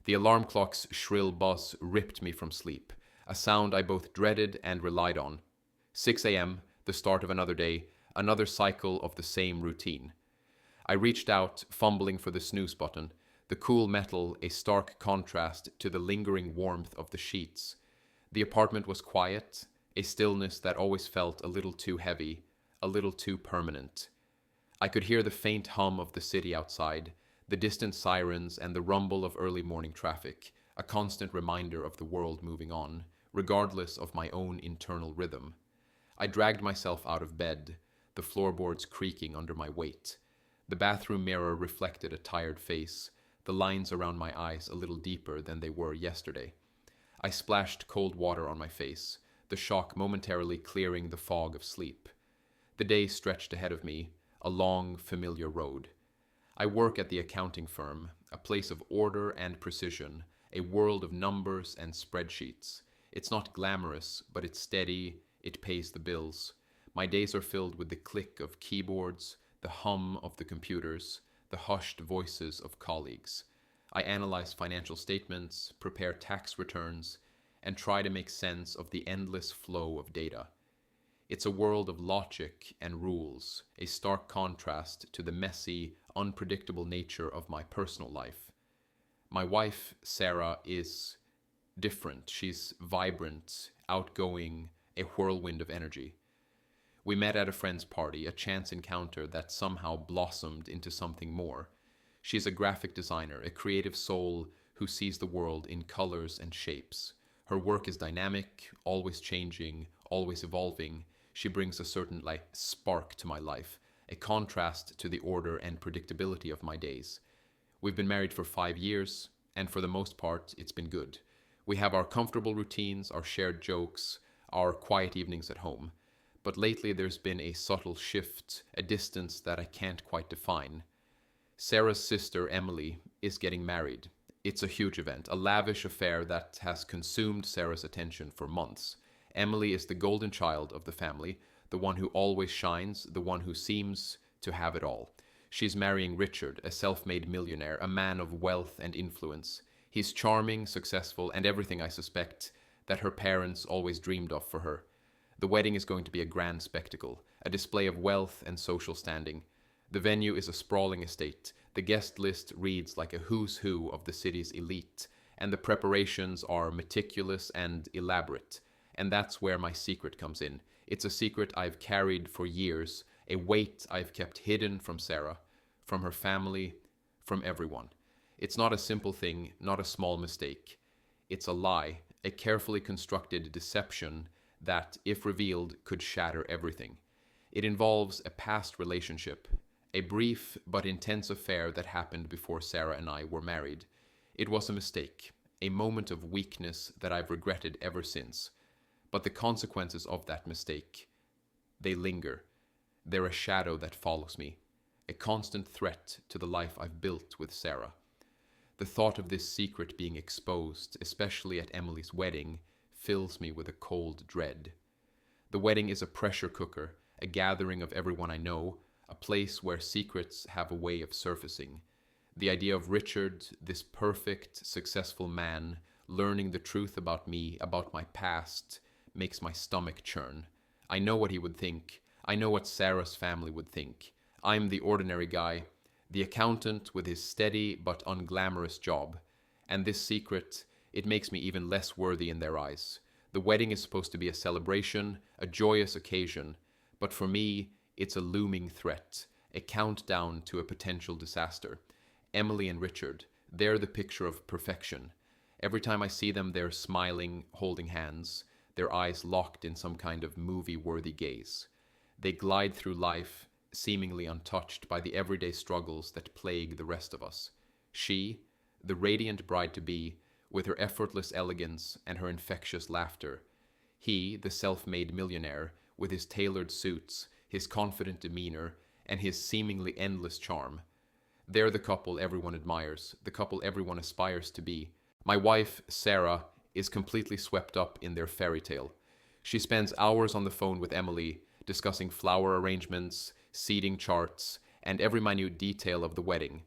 The alarm clock's shrill buzz ripped me from sleep, a sound I both dreaded and relied on. 6 a.m., the start of another day, another cycle of the same routine. I reached out, fumbling for the snooze button, the cool metal a stark contrast to the lingering warmth of the sheets. The apartment was quiet, a stillness that always felt a little too heavy, a little too permanent. I could hear the faint hum of the city outside, the distant sirens and the rumble of early morning traffic, a constant reminder of the world moving on, regardless of my own internal rhythm. I dragged myself out of bed, the floorboards creaking under my weight. The bathroom mirror reflected a tired face, the lines around my eyes a little deeper than they were yesterday. I splashed cold water on my face, the shock momentarily clearing the fog of sleep. The day stretched ahead of me, a long, familiar road. I work at the accounting firm, a place of order and precision, a world of numbers and spreadsheets. It's not glamorous, but it's steady, it pays the bills. My days are filled with the click of keyboards, the hum of the computers, the hushed voices of colleagues. I analyze financial statements, prepare tax returns, and try to make sense of the endless flow of data. It's a world of logic and rules, a stark contrast to the messy, unpredictable nature of my personal life. My wife, Sarah, is different. She's vibrant, outgoing, a whirlwind of energy. We met at a friend's party, a chance encounter that somehow blossomed into something more. She's a graphic designer, a creative soul who sees the world in colors and shapes. Her work is dynamic, always changing, always evolving. She brings a certain spark to my life, a contrast to the order and predictability of my days. We've been married for 5 years, and for the most part, it's been good. We have our comfortable routines, our shared jokes, our quiet evenings at home. But lately there's been a subtle shift, a distance that I can't quite define. Sarah's sister, Emily, is getting married. It's a huge event, a lavish affair that has consumed Sarah's attention for months. Emily is the golden child of the family, the one who always shines, the one who seems to have it all. She's marrying Richard, a self-made millionaire, a man of wealth and influence. He's charming, successful, and everything I suspect that her parents always dreamed of for her. The wedding is going to be a grand spectacle, a display of wealth and social standing. The venue is a sprawling estate. The guest list reads like a who's who of the city's elite, and the preparations are meticulous and elaborate. And that's where my secret comes in. It's a secret I've carried for years, a weight I've kept hidden from Sarah, from her family, from everyone. It's not a simple thing, not a small mistake. It's a lie, a carefully constructed deception that, if revealed, could shatter everything. It involves a past relationship, a brief but intense affair that happened before Sarah and I were married. It was a mistake, a moment of weakness that I've regretted ever since. But the consequences of that mistake, they linger. They're a shadow that follows me, a constant threat to the life I've built with Sarah. The thought of this secret being exposed, especially at Emily's wedding, fills me with a cold dread. The wedding is a pressure cooker, a gathering of everyone I know, a place where secrets have a way of surfacing. The idea of Richard, this perfect, successful man, learning the truth about me, about my past, makes my stomach churn. I know what he would think. I know what Sarah's family would think. I'm the ordinary guy, the accountant with his steady but unglamorous job. And this secret, it makes me even less worthy in their eyes. The wedding is supposed to be a celebration, a joyous occasion, but for me, it's a looming threat, a countdown to a potential disaster. Emily and Richard, they're the picture of perfection. Every time I see them, they're smiling, holding hands, their eyes locked in some kind of movie-worthy gaze. They glide through life, seemingly untouched by the everyday struggles that plague the rest of us. She, the radiant bride-to-be, with her effortless elegance and her infectious laughter. He, the self-made millionaire, with his tailored suits, his confident demeanor, and his seemingly endless charm. They're the couple everyone admires, the couple everyone aspires to be. My wife, Sarah, is completely swept up in their fairy tale. She spends hours on the phone with Emily, discussing flower arrangements, seating charts, and every minute detail of the wedding.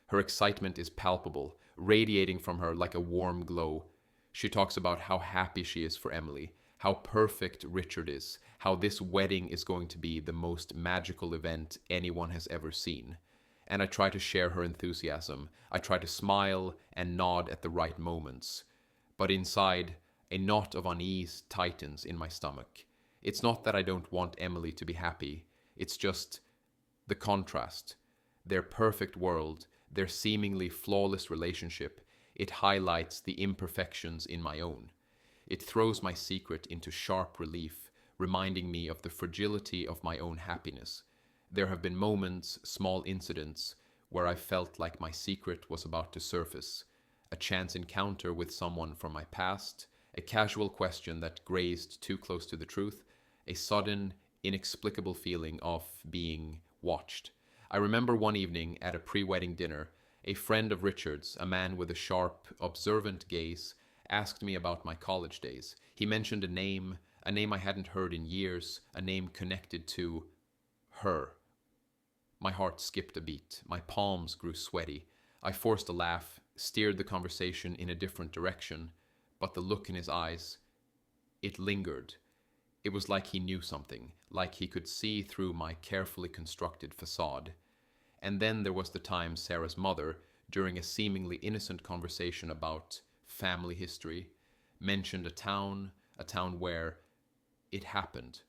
Her excitement is palpable, radiating from her like a warm glow. She talks about how happy she is for Emily, how perfect Richard is, how this wedding is going to be the most magical event anyone has ever seen. And I try to share her enthusiasm. I try to smile and nod at the right moments. But inside, a knot of unease tightens in my stomach. It's not that I don't want Emily to be happy, it's just the contrast. Their perfect world, their seemingly flawless relationship, it highlights the imperfections in my own. It throws my secret into sharp relief, reminding me of the fragility of my own happiness. There have been moments, small incidents, where I felt like my secret was about to surface. A chance encounter with someone from my past, a casual question that grazed too close to the truth, a sudden, inexplicable feeling of being watched. I remember one evening at a pre-wedding dinner, a friend of Richard's, a man with a sharp, observant gaze, asked me about my college days. He mentioned a name I hadn't heard in years, a name connected to her. My heart skipped a beat. My palms grew sweaty. I forced a laugh, steered the conversation in a different direction, but the look in his eyes, it lingered. It was like he knew something, like he could see through my carefully constructed facade. And then there was the time Sarah's mother, during a seemingly innocent conversation about family history, mentioned a town where it happened.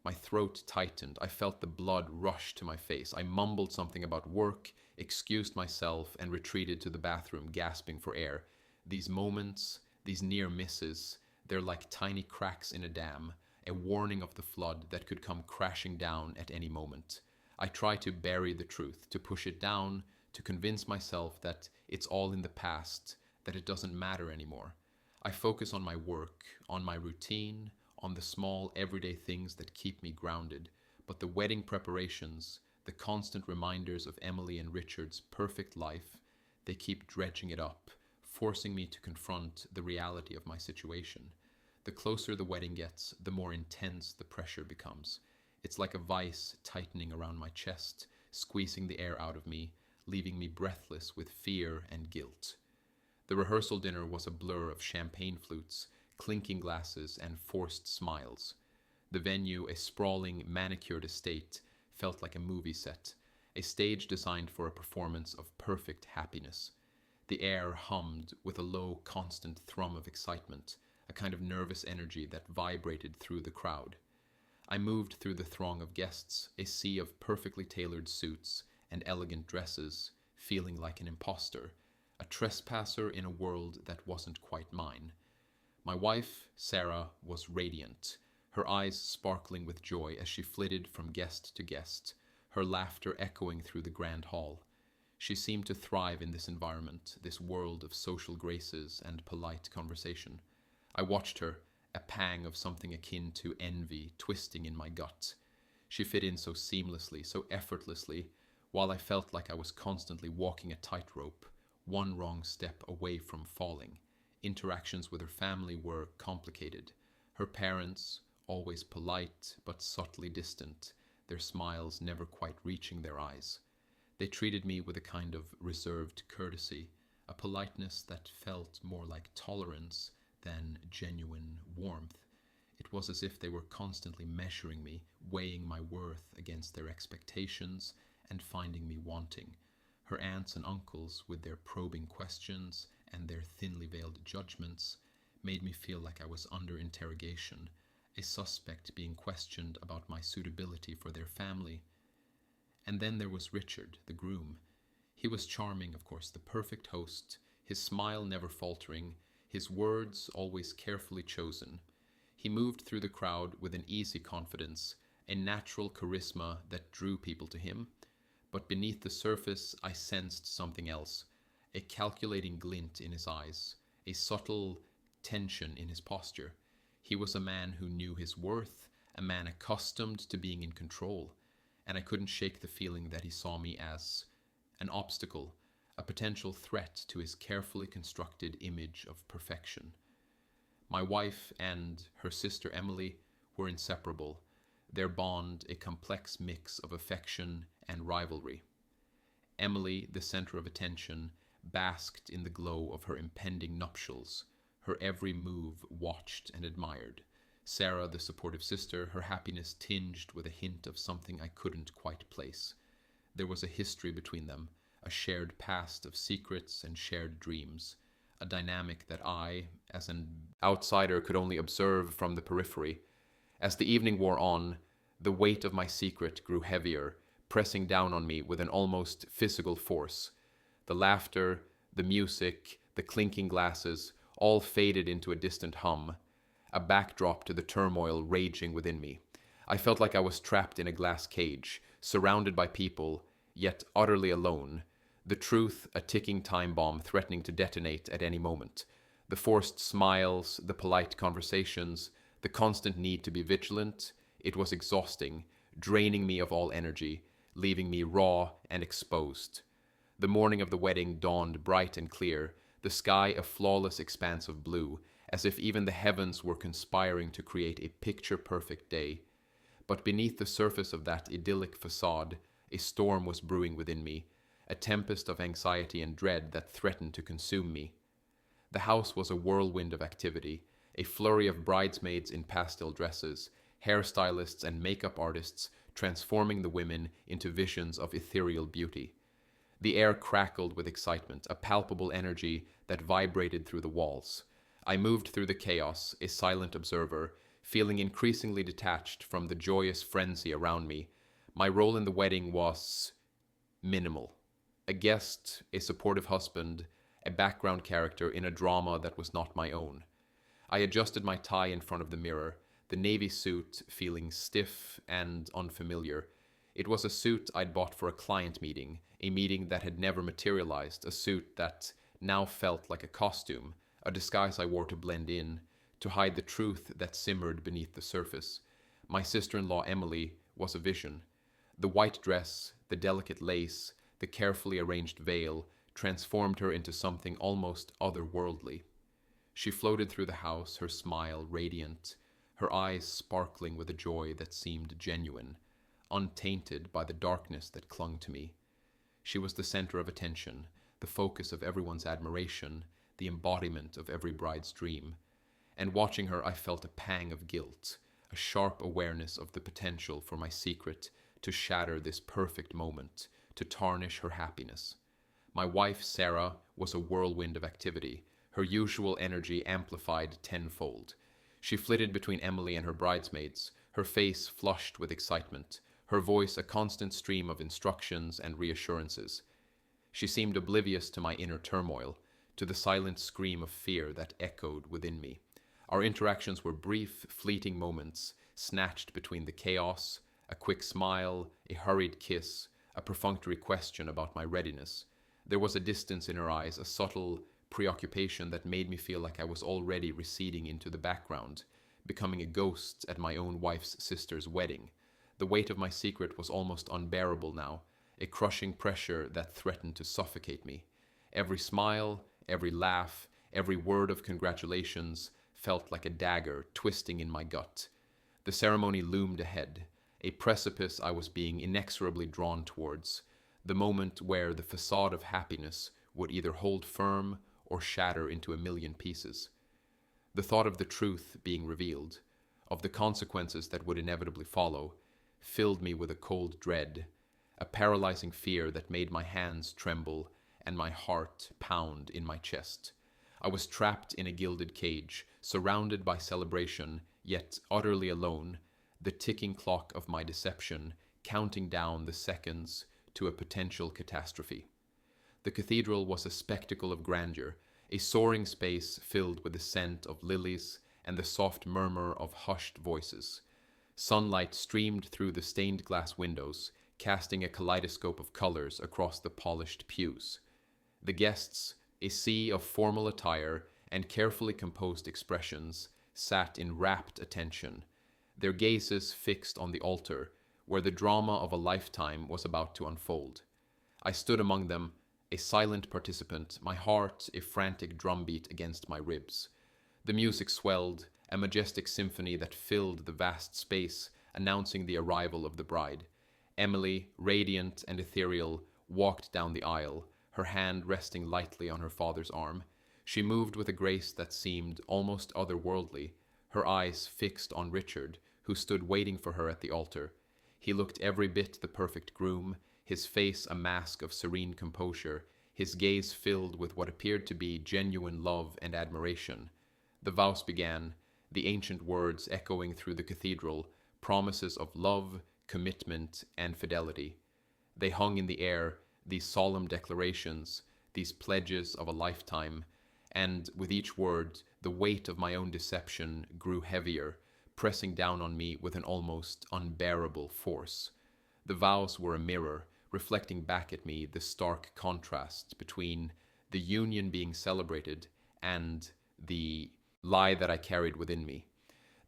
My throat tightened. I felt the blood rush to my face. I mumbled something about work, excused myself, and retreated to the bathroom, gasping for air. These moments, these near misses, they're like tiny cracks in a dam, a warning of the flood that could come crashing down at any moment. I try to bury the truth, to push it down, to convince myself that it's all in the past, that it doesn't matter anymore. I focus on my work, on my routine, on the small everyday things that keep me grounded, but the wedding preparations, the constant reminders of Emily and Richard's perfect life, they keep dredging it up, forcing me to confront the reality of my situation. The closer the wedding gets, the more intense the pressure becomes. It's like a vice tightening around my chest, squeezing the air out of me, leaving me breathless with fear and guilt. The rehearsal dinner was a blur of champagne flutes, clinking glasses, and forced smiles. The venue, a sprawling, manicured estate, felt like a movie set, a stage designed for a performance of perfect happiness. The air hummed with a low, constant thrum of excitement, a kind of nervous energy that vibrated through the crowd. I moved through the throng of guests, a sea of perfectly tailored suits and elegant dresses, feeling like an imposter, a trespasser in a world that wasn't quite mine. My wife, Sarah, was radiant, her eyes sparkling with joy as she flitted from guest to guest, her laughter echoing through the grand hall. She seemed to thrive in this environment, this world of social graces and polite conversation. I watched her, a pang of something akin to envy twisting in my gut. She fit in so seamlessly, so effortlessly, while I felt like I was constantly walking a tightrope, one wrong step away from falling. Interactions with her family were complicated. Her parents, always polite but subtly distant, their smiles never quite reaching their eyes. They treated me with a kind of reserved courtesy, a politeness that felt more like tolerance than genuine warmth. It was as if they were constantly measuring me, weighing my worth against their expectations, and finding me wanting. Her aunts and uncles, with their probing questions and their thinly veiled judgments, made me feel like I was under interrogation, a suspect being questioned about my suitability for their family. And then there was Richard, the groom. He was charming, of course, the perfect host, his smile never faltering, his words always carefully chosen. He moved through the crowd with an easy confidence, a natural charisma that drew people to him. But beneath the surface, I sensed something else, a calculating glint in his eyes, a subtle tension in his posture. He was a man who knew his worth, a man accustomed to being in control, and I couldn't shake the feeling that he saw me as an obstacle, a potential threat to his carefully constructed image of perfection. My wife and her sister Emily were inseparable, their bond a complex mix of affection and rivalry. Emily, the center of attention, basked in the glow of her impending nuptials, her every move watched and admired. Sarah, the supportive sister, her happiness tinged with a hint of something I couldn't quite place. There was a history between them, a shared past of secrets and shared dreams, a dynamic that I, as an outsider, could only observe from the periphery. As the evening wore on, the weight of my secret grew heavier, pressing down on me with an almost physical force. The laughter, the music, the clinking glasses, all faded into a distant hum, a backdrop to the turmoil raging within me. I felt like I was trapped in a glass cage, surrounded by people, yet utterly alone. The truth, a ticking time bomb threatening to detonate at any moment. The forced smiles, the polite conversations, the constant need to be vigilant. It was exhausting, draining me of all energy, leaving me raw and exposed. The morning of the wedding dawned bright and clear, the sky a flawless expanse of blue, as if even the heavens were conspiring to create a picture-perfect day. But beneath the surface of that idyllic facade, a storm was brewing within me, a tempest of anxiety and dread that threatened to consume me. The house was a whirlwind of activity, a flurry of bridesmaids in pastel dresses, hairstylists and makeup artists transforming the women into visions of ethereal beauty. The air crackled with excitement, a palpable energy that vibrated through the walls. I moved through the chaos, a silent observer, feeling increasingly detached from the joyous frenzy around me. My role in the wedding was minimal. A guest, a supportive husband, a background character in a drama that was not my own. I adjusted my tie in front of the mirror, the navy suit feeling stiff and unfamiliar. It was a suit I'd bought for a client meeting, a meeting that had never materialized, a suit that now felt like a costume, a disguise I wore to blend in, to hide the truth that simmered beneath the surface. My sister-in-law Emily was a vision. The white dress, the delicate lace, the carefully arranged veil transformed her into something almost otherworldly. She floated through the house, her smile radiant, her eyes sparkling with a joy that seemed genuine, untainted by the darkness that clung to me. She was the center of attention, the focus of everyone's admiration, the embodiment of every bride's dream. And watching her, I felt a pang of guilt, a sharp awareness of the potential for my secret to shatter this perfect moment, to tarnish her happiness. My wife, Sarah, was a whirlwind of activity, her usual energy amplified tenfold. She flitted between Emily and her bridesmaids, her face flushed with excitement, her voice a constant stream of instructions and reassurances. She seemed oblivious to my inner turmoil, to the silent scream of fear that echoed within me. Our interactions were brief, fleeting moments, snatched between the chaos, a quick smile, a hurried kiss, a perfunctory question about my readiness. There was a distance in her eyes, a subtle preoccupation that made me feel like I was already receding into the background, becoming a ghost at my own wife's sister's wedding. The weight of my secret was almost unbearable now, a crushing pressure that threatened to suffocate me. Every smile, every laugh, every word of congratulations felt like a dagger twisting in my gut. The ceremony loomed ahead, a precipice I was being inexorably drawn towards, the moment where the facade of happiness would either hold firm or shatter into a million pieces. The thought of the truth being revealed, of the consequences that would inevitably follow, filled me with a cold dread, a paralyzing fear that made my hands tremble and my heart pound in my chest. I was trapped in a gilded cage, surrounded by celebration, yet utterly alone, the ticking clock of my deception counting down the seconds to a potential catastrophe. The cathedral was a spectacle of grandeur, a soaring space filled with the scent of lilies and the soft murmur of hushed voices. Sunlight streamed through the stained glass windows, casting a kaleidoscope of colors across the polished pews. The guests, a sea of formal attire and carefully composed expressions, sat in rapt attention, their gazes fixed on the altar, where the drama of a lifetime was about to unfold. I stood among them, a silent participant, my heart a frantic drumbeat against my ribs. The music swelled, a majestic symphony that filled the vast space, announcing the arrival of the bride. Emily, radiant and ethereal, walked down the aisle, her hand resting lightly on her father's arm. She moved with a grace that seemed almost otherworldly, her eyes fixed on Richard, who stood waiting for her at the altar. He looked every bit the perfect groom, his face a mask of serene composure, his gaze filled with what appeared to be genuine love and admiration. The vows began, the ancient words echoing through the cathedral, promises of love, commitment, and fidelity. They hung in the air, these solemn declarations, these pledges of a lifetime, and with each word, the weight of my own deception grew heavier, pressing down on me with an almost unbearable force. The vows were a mirror, reflecting back at me the stark contrast between the union being celebrated and the lie that I carried within me.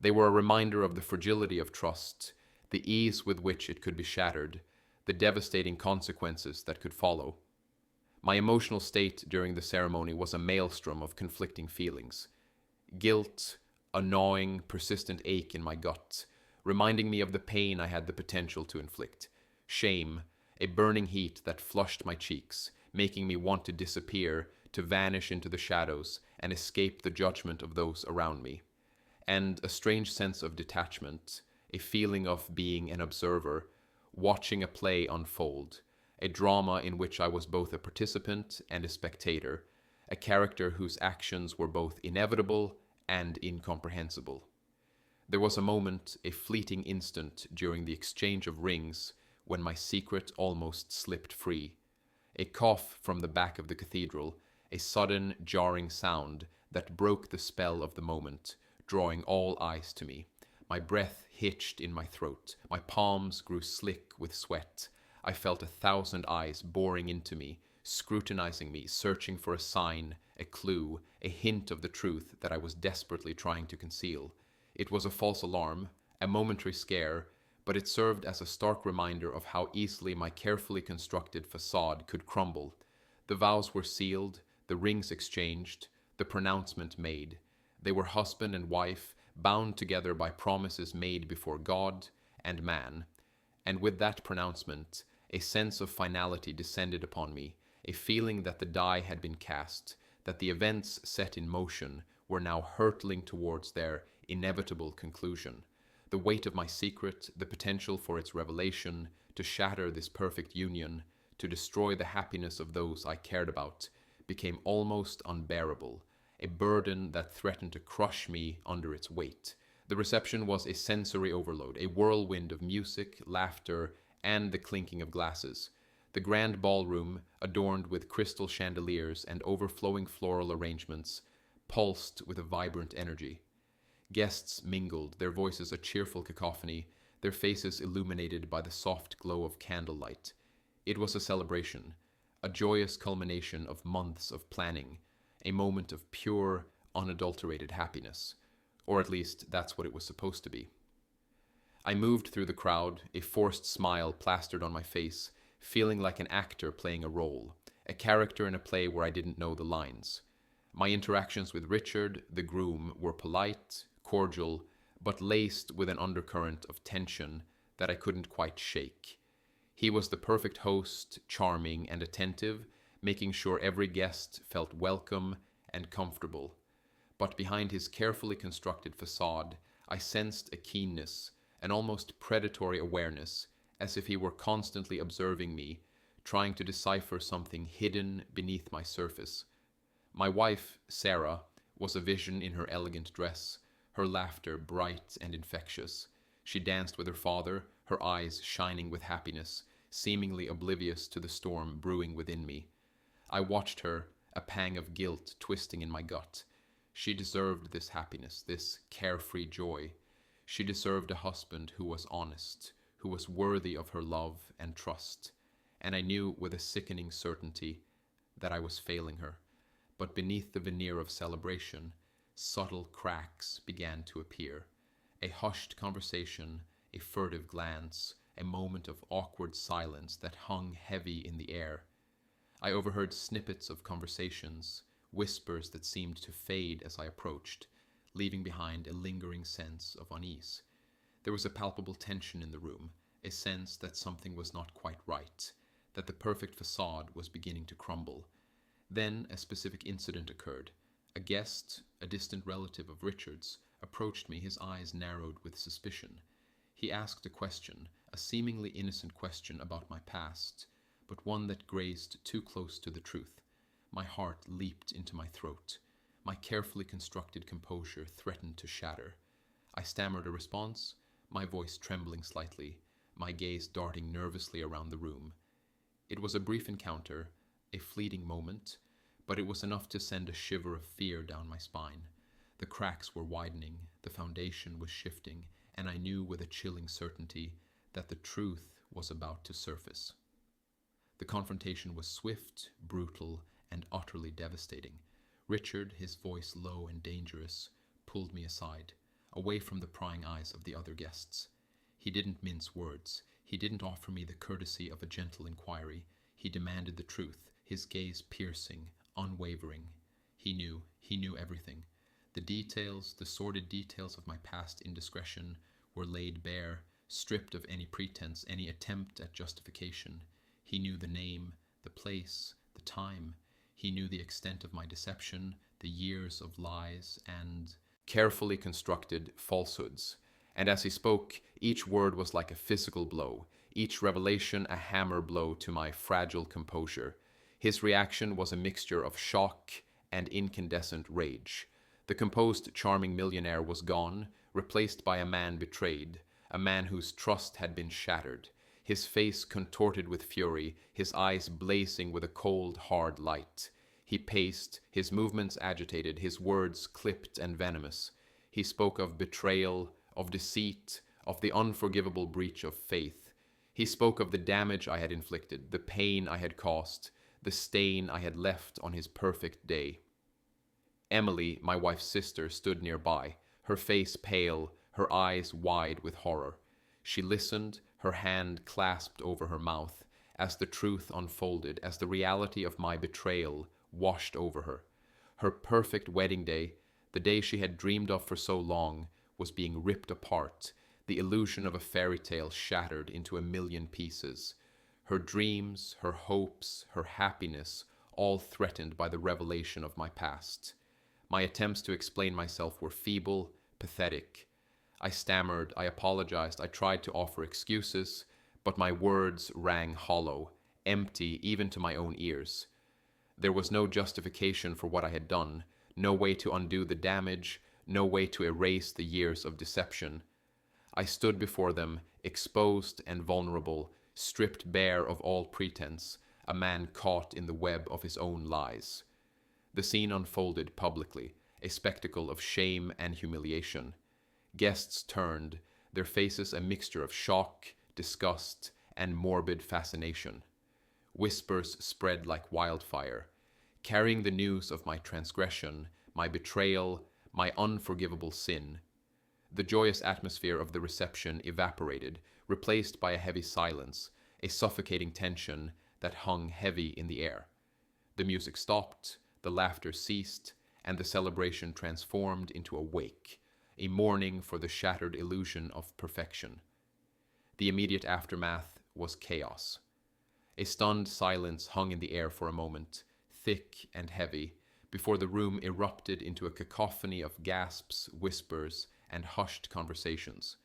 They were a reminder of the fragility of trust, the ease with which it could be shattered, the devastating consequences that could follow. My emotional state during the ceremony was a maelstrom of conflicting feelings. Guilt, a gnawing, persistent ache in my gut, reminding me of the pain I had the potential to inflict. Shame, a burning heat that flushed my cheeks, making me want to disappear, to vanish into the shadows and escape the judgment of those around me. And a strange sense of detachment, a feeling of being an observer, watching a play unfold, a drama in which I was both a participant and a spectator, a character whose actions were both inevitable and incomprehensible. There was a moment, a fleeting instant during the exchange of rings, when my secret almost slipped free. A cough from the back of the cathedral, a sudden, jarring sound that broke the spell of the moment, drawing all eyes to me. My breath hitched in my throat. My palms grew slick with sweat. I felt 1,000 eyes boring into me, scrutinizing me, searching for a sign, a clue, a hint of the truth that I was desperately trying to conceal. It was a false alarm, a momentary scare, but it served as a stark reminder of how easily my carefully constructed facade could crumble. The vows were sealed, the rings exchanged, the pronouncement made. They were husband and wife, bound together by promises made before God and man. And with that pronouncement, a sense of finality descended upon me, a feeling that the die had been cast, that the events set in motion were now hurtling towards their inevitable conclusion. The weight of my secret, the potential for its revelation, to shatter this perfect union, to destroy the happiness of those I cared about, became almost unbearable, a burden that threatened to crush me under its weight. The reception was a sensory overload, a whirlwind of music, laughter, and the clinking of glasses. The grand ballroom, adorned with crystal chandeliers and overflowing floral arrangements, pulsed with a vibrant energy. Guests mingled, their voices a cheerful cacophony, their faces illuminated by the soft glow of candlelight. It was a celebration, a joyous culmination of months of planning, a moment of pure, unadulterated happiness. Or at least, that's what it was supposed to be. I moved through the crowd, a forced smile plastered on my face, feeling like an actor playing a role, a character in a play where I didn't know the lines. My interactions with Richard, the groom, were polite, cordial, but laced with an undercurrent of tension that I couldn't quite shake. He was the perfect host, charming and attentive, making sure every guest felt welcome and comfortable. But behind his carefully constructed facade, I sensed a keenness, an almost predatory awareness, as if he were constantly observing me, trying to decipher something hidden beneath my surface. My wife, Sarah, was a vision in her elegant dress, her laughter bright and infectious. She danced with her father, her eyes shining with happiness, seemingly oblivious to the storm brewing within me. I watched her, a pang of guilt twisting in my gut. She deserved this happiness, this carefree joy. She deserved a husband who was honest, who was worthy of her love and trust. And I knew with a sickening certainty that I was failing her. But beneath the veneer of celebration, subtle cracks began to appear. A hushed conversation, a furtive glance, a moment of awkward silence that hung heavy in the air. I overheard snippets of conversations, whispers that seemed to fade as I approached, leaving behind a lingering sense of unease. There was a palpable tension in the room, a sense that something was not quite right, that the perfect facade was beginning to crumble. Then a specific incident occurred. A guest, a distant relative of Richard's, approached me, his eyes narrowed with suspicion. He asked a question, a seemingly innocent question about my past, but one that grazed too close to the truth. My heart leaped into my throat. My carefully constructed composure threatened to shatter. I stammered a response, my voice trembling slightly, my gaze darting nervously around the room. It was a brief encounter, a fleeting moment, but it was enough to send a shiver of fear down my spine. The cracks were widening, the foundation was shifting, and I knew with a chilling certainty that the truth was about to surface. The confrontation was swift, brutal, and utterly devastating. Richard, his voice low and dangerous, pulled me aside, away from the prying eyes of the other guests. He didn't mince words. He didn't offer me the courtesy of a gentle inquiry. He demanded the truth, his gaze piercing, unwavering. He knew everything. The details, the sordid details of my past indiscretion were laid bare, stripped of any pretense, any attempt at justification. He knew the name, the place, the time. He knew the extent of my deception, the years of lies and carefully constructed falsehoods. And as he spoke, each word was like a physical blow, each revelation a hammer blow to my fragile composure. His reaction was a mixture of shock and incandescent rage. The composed, charming millionaire was gone, replaced by a man betrayed, a man whose trust had been shattered. His face contorted with fury, his eyes blazing with a cold, hard light. He paced, his movements agitated, his words clipped and venomous. He spoke of betrayal, of deceit, of the unforgivable breach of faith. He spoke of the damage I had inflicted, the pain I had caused, the stain I had left on his perfect day. Emily, my wife's sister, stood nearby, her face pale, her eyes wide with horror. She listened, her hand clasped over her mouth, as the truth unfolded, as the reality of my betrayal washed over her. Her perfect wedding day, the day she had dreamed of for so long, was being ripped apart, the illusion of a fairy tale shattered into a million pieces. Her dreams, her hopes, her happiness, all threatened by the revelation of my past. My attempts to explain myself were feeble, pathetic. I stammered, I apologized, I tried to offer excuses, but my words rang hollow, empty even to my own ears. There was no justification for what I had done, no way to undo the damage, no way to erase the years of deception. I stood before them, exposed and vulnerable, stripped bare of all pretense, a man caught in the web of his own lies. The scene unfolded publicly, a spectacle of shame and humiliation. Guests turned, their faces a mixture of shock, disgust, and morbid fascination. Whispers spread like wildfire, carrying the news of my transgression, my betrayal, my unforgivable sin. The joyous atmosphere of the reception evaporated, replaced by a heavy silence, a suffocating tension that hung heavy in the air. The music stopped, the laughter ceased, and the celebration transformed into a wake, a mourning for the shattered illusion of perfection. The immediate aftermath was chaos. A stunned silence hung in the air for a moment, thick and heavy, before the room erupted into a cacophony of gasps, whispers, and hushed conversations.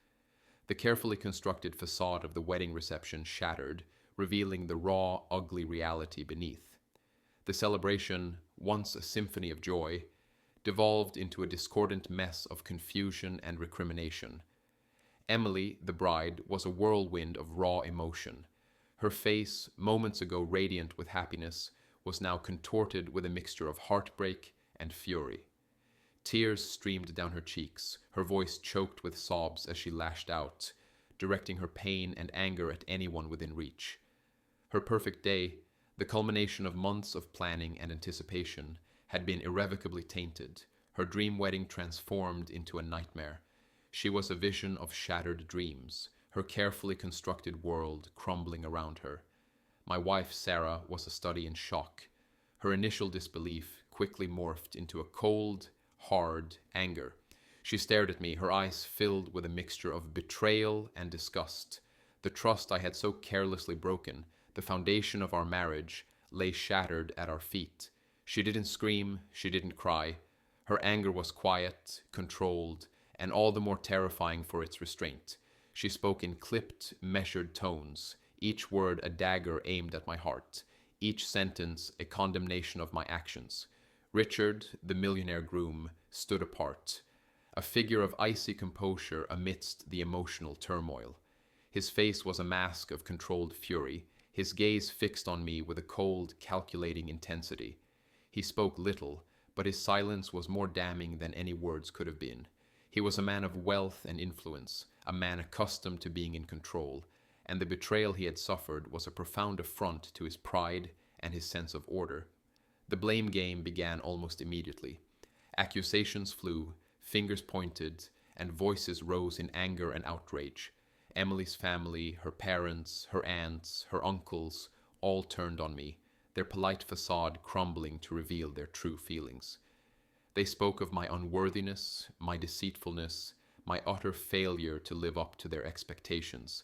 The carefully constructed facade of the wedding reception shattered, revealing the raw, ugly reality beneath. The celebration, once a symphony of joy, devolved into a discordant mess of confusion and recrimination. Emily, the bride, was a whirlwind of raw emotion. Her face, moments ago radiant with happiness, was now contorted with a mixture of heartbreak and fury. Tears streamed down her cheeks, her voice choked with sobs as she lashed out, directing her pain and anger at anyone within reach. Her perfect day, the culmination of months of planning and anticipation, had been irrevocably tainted, her dream wedding transformed into a nightmare. She was a vision of shattered dreams, her carefully constructed world crumbling around her. My wife, Sarah, was a study in shock. Her initial disbelief quickly morphed into a cold, hard anger. She stared at me, her eyes filled with a mixture of betrayal and disgust. The trust I had so carelessly broken, The foundation of our marriage lay shattered at our feet. She didn't scream, she didn't cry. Her anger was quiet, controlled, and all the more terrifying for its restraint. She spoke in clipped, measured tones, each word a dagger aimed at my heart, each sentence a condemnation of my actions. Richard, the millionaire groom, stood apart, a figure of icy composure amidst the emotional turmoil. His face was a mask of controlled fury, his gaze fixed on me with a cold, calculating intensity. He spoke little, but his silence was more damning than any words could have been. He was a man of wealth and influence, a man accustomed to being in control, and the betrayal he had suffered was a profound affront to his pride and his sense of order. The blame game began almost immediately. Accusations flew, fingers pointed, and voices rose in anger and outrage. Emily's family, her parents, her aunts, her uncles, all turned on me, their polite facade crumbling to reveal their true feelings. They spoke of my unworthiness, my deceitfulness, my utter failure to live up to their expectations.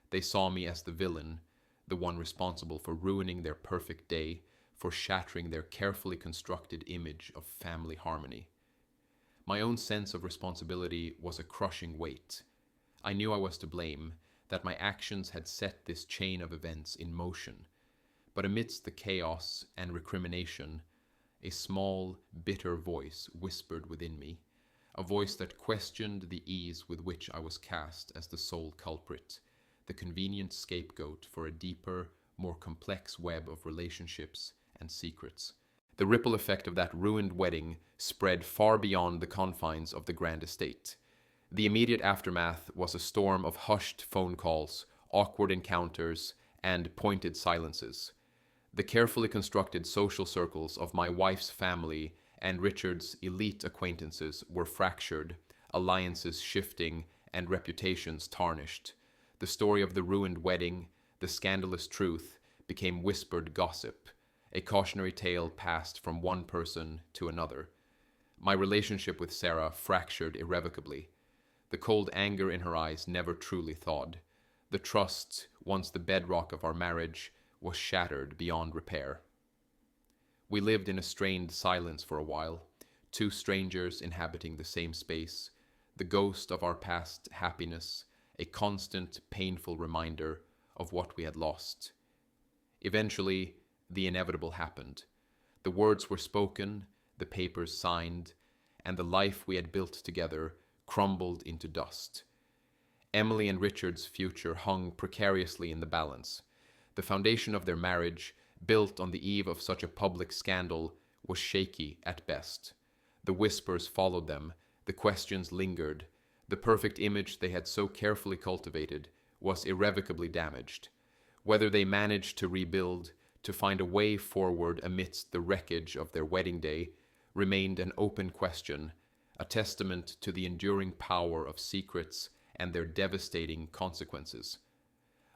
They saw me as the villain, the one responsible for ruining their perfect day, for shattering their carefully constructed image of family harmony. My own sense of responsibility was a crushing weight. I knew I was to blame, that my actions had set this chain of events in motion. But amidst the chaos and recrimination, a small, bitter voice whispered within me, a voice that questioned the ease with which I was cast as the sole culprit, the convenient scapegoat for a deeper, more complex web of relationships and secrets. The ripple effect of that ruined wedding spread far beyond the confines of the grand estate. The immediate aftermath was a storm of hushed phone calls, awkward encounters, and pointed silences. The carefully constructed social circles of my wife's family and Richard's elite acquaintances were fractured, alliances shifting, and reputations tarnished. The story of the ruined wedding, the scandalous truth, became whispered gossip, a cautionary tale passed from one person to another. My relationship with Sarah fractured irrevocably. The cold anger in her eyes never truly thawed. The trust, once the bedrock of our marriage, was shattered beyond repair. We lived in a strained silence for a while, two strangers inhabiting the same space, the ghost of our past happiness, a constant, painful reminder of what we had lost. Eventually, the inevitable happened. The words were spoken, the papers signed, and the life we had built together crumbled into dust. Emily and Richard's future hung precariously in the balance. The foundation of their marriage, built on the eve of such a public scandal, was shaky at best. The whispers followed them, the questions lingered. The perfect image they had so carefully cultivated was irrevocably damaged. Whether they managed to rebuild, to find a way forward amidst the wreckage of their wedding day, remained an open question, a testament to the enduring power of secrets and their devastating consequences.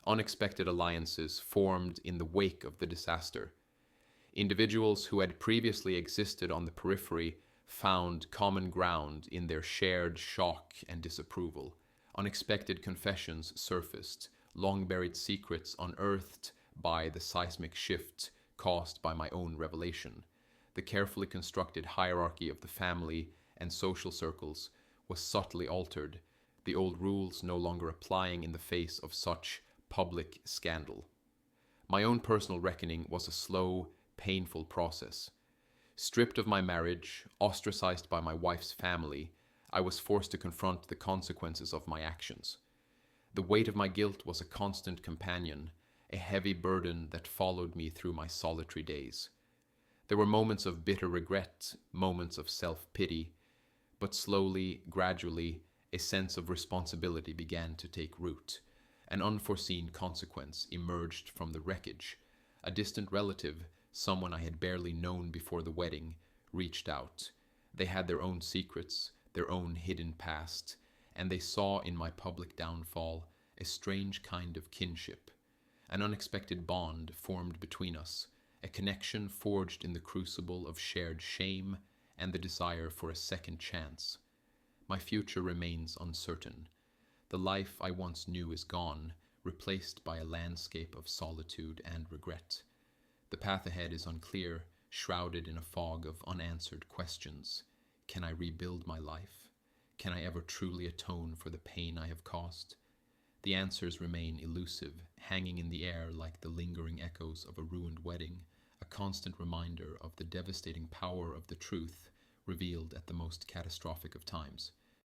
Unexpected alliances formed in the wake of the disaster. Individuals who had previously existed on the periphery found common ground in their shared shock and disapproval. Unexpected confessions surfaced, long-buried secrets unearthed by the seismic shift caused by my own revelation. The carefully constructed hierarchy of the family and social circles was subtly altered, the old rules no longer applying in the face of such public scandal. My own personal reckoning was a slow, painful process. Stripped of my marriage, ostracized by my wife's family, I was forced to confront the consequences of my actions. The weight of my guilt was a constant companion, a heavy burden that followed me through my solitary days. There were moments of bitter regret, moments of self-pity, but slowly, gradually, a sense of responsibility began to take root. An unforeseen consequence emerged from the wreckage. A distant relative, someone I had barely known before the wedding, reached out. They had their own secrets, their own hidden past, and they saw in my public downfall a strange kind of kinship. An unexpected bond formed between us, a connection forged in the crucible of shared shame and the desire for a second chance. My future remains uncertain. The life I once knew is gone, replaced by a landscape of solitude and regret. The path ahead is unclear, shrouded in a fog of unanswered questions. Can I rebuild my life? Can I ever truly atone for the pain I have caused? The answers remain elusive, hanging in the air like the lingering echoes of a ruined wedding, a constant reminder of the devastating power of the truth revealed at the most catastrophic of times.